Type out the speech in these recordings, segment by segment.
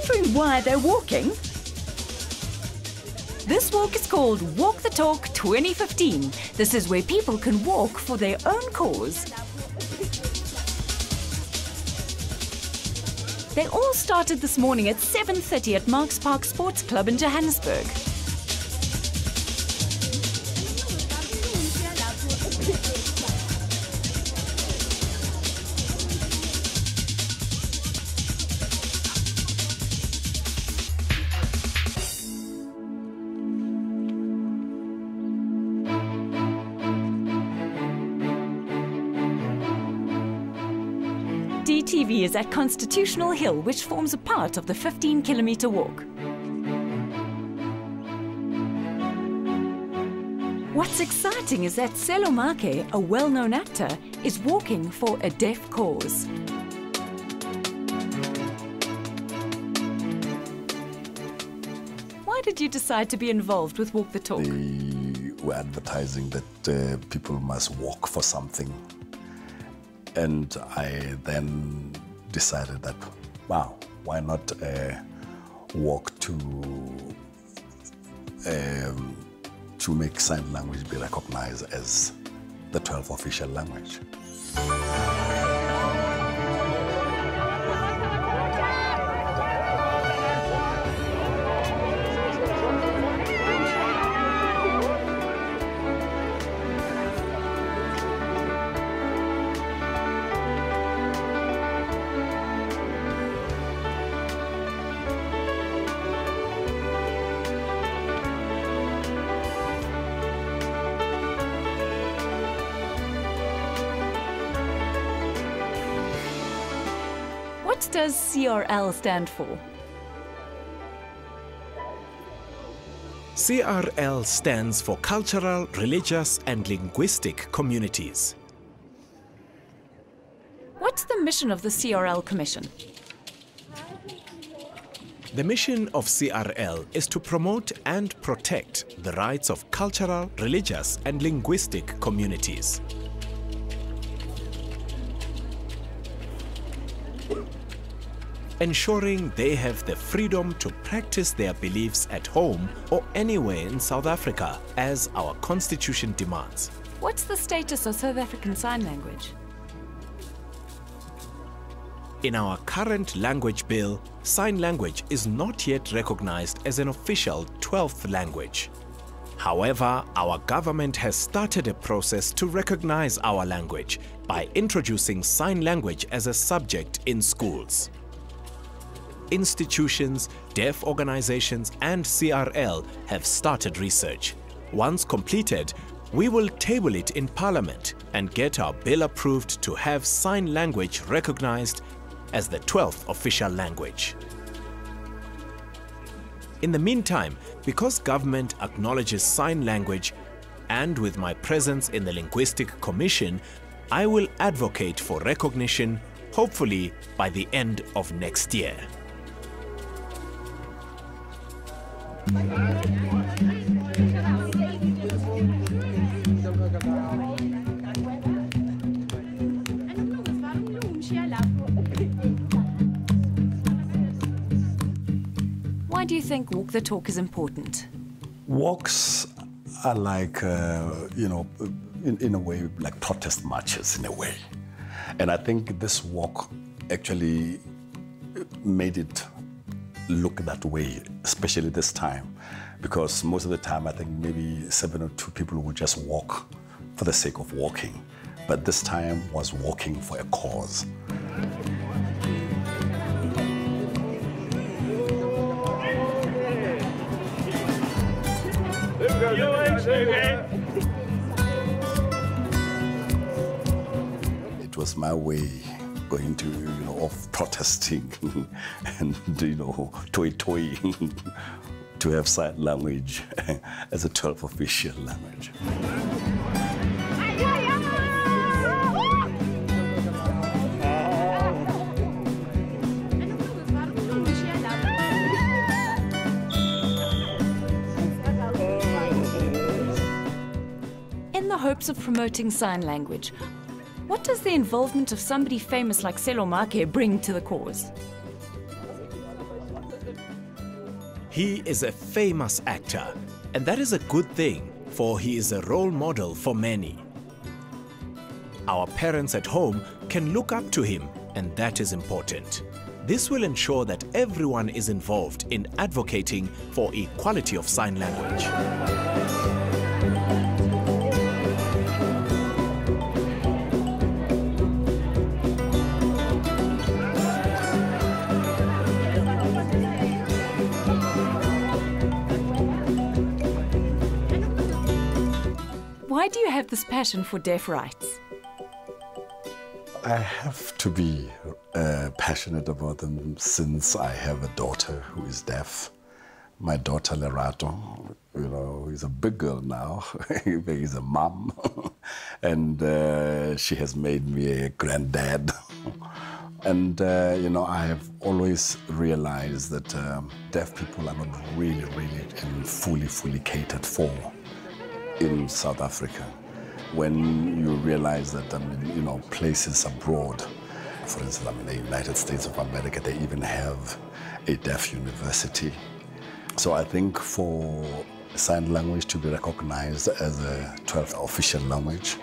Wondering why they're walking? This walk is called Walk the Talk 2015. This is where people can walk for their own cause. They all started this morning at 7:30 at Marks Park Sports Club in Johannesburg. DTV is at Constitutional Hill, which forms a part of the 15-kilometer walk. What's exciting is that Sello Maake, a well-known actor, is walking for a deaf cause. Why did you decide to be involved with Walk the Talk? They were advertising that people must walk for something. And I then decided that, wow, why not walk to make sign language be recognized as the 12th official language. What does CRL stand for? CRL stands for Cultural, Religious and Linguistic Communities. What's the mission of the CRL Commission? The mission of CRL is to promote and protect the rights of cultural, religious and linguistic communities. Ensuring they have the freedom to practice their beliefs at home or anywhere in South Africa, as our constitution demands. What's the status of South African Sign Language? In our current language bill, sign language is not yet recognized as an official 12th language. However, our government has started a process to recognize our language by introducing sign language as a subject in schools. Institutions, deaf organizations and CRL have started research. Once completed, we will table it in Parliament and get our bill approved to have sign language recognized as the 12th official language. In the meantime, because government acknowledges sign language, and with my presence in the Linguistic Commission, I will advocate for recognition, hopefully by the end of next year. Why do you think Walk the Talk is important? Walks are like, in a way, like protest marches in a way. And I think this walk actually made it look that way, especially this time, because most of the time I think maybe 7 or 2 people would just walk for the sake of walking, but this time was walking for a cause. It was my way going to, of protesting and, toy-toying to have sign language as a 12th official language. In the hopes of promoting sign language, what does the involvement of somebody famous like Sello Maake bring to the cause? He is a famous actor, and that is a good thing, for he is a role model for many. Our parents at home can look up to him, and that is important. This will ensure that everyone is involved in advocating for equality of sign language. Why do you have this passion for deaf rights? I have to be passionate about them since I have a daughter who is deaf. My daughter Lerato, you know, is a big girl now. She's a mom, and she has made me a granddad. And you know, I have always realized that deaf people are not really and fully catered for in South Africa. When you realize that, you know, places abroad, for instance, the United States of America, they even have a deaf university. So I think for sign language to be recognized as a 12th official language,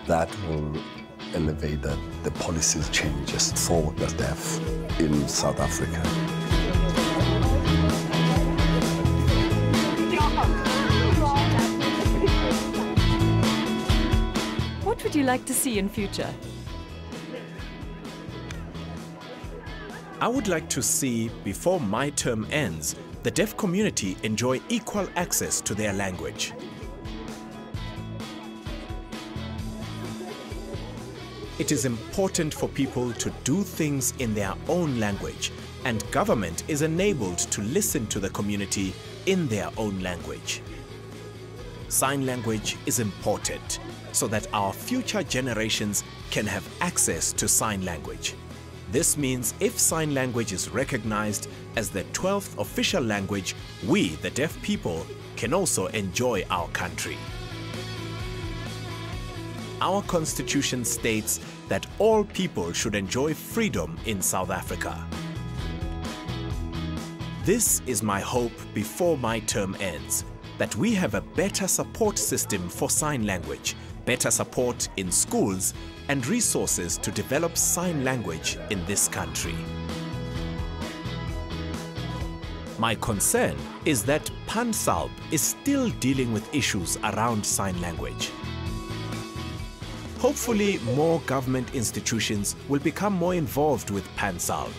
that will elevate the policies changes for the deaf in South Africa. What would you like to see in future? I would like to see, before my term ends, the deaf community enjoy equal access to their language. It is important for people to do things in their own language, and government is enabled to listen to the community in their own language. Sign language is important so that our future generations can have access to sign language. This means if sign language is recognized as the 12th official language, we, the deaf people, can also enjoy our country. Our constitution states that all people should enjoy freedom in South Africa. This is my hope before my term ends, that we have a better support system for sign language, better support in schools, and resources to develop sign language in this country. My concern is that PanSALB is still dealing with issues around sign language. Hopefully, more government institutions will become more involved with PanSALB.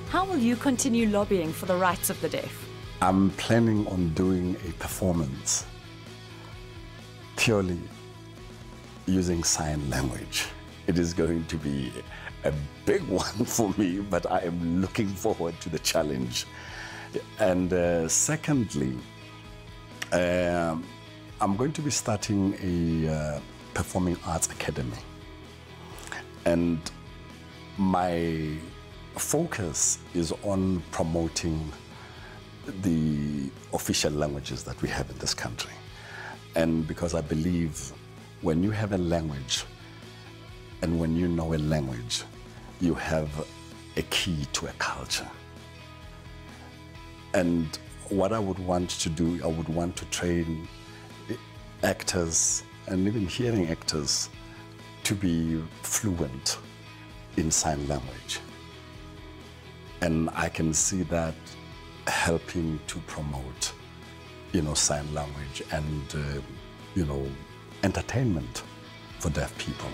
How will you continue lobbying for the rights of the deaf? I'm planning on doing a performance purely using sign language. It is going to be a big one for me, but I am looking forward to the challenge. And secondly, I'm going to be starting a performing arts academy. And my focus is on promoting the official languages that we have in this country. And because I believe when you have a language and when you know a language, you have a key to a culture. And what I would want to do, I would want to train actors and even hearing actors to be fluent in sign language. And I can see that helping to promote, you know, sign language and, you know, entertainment for deaf people.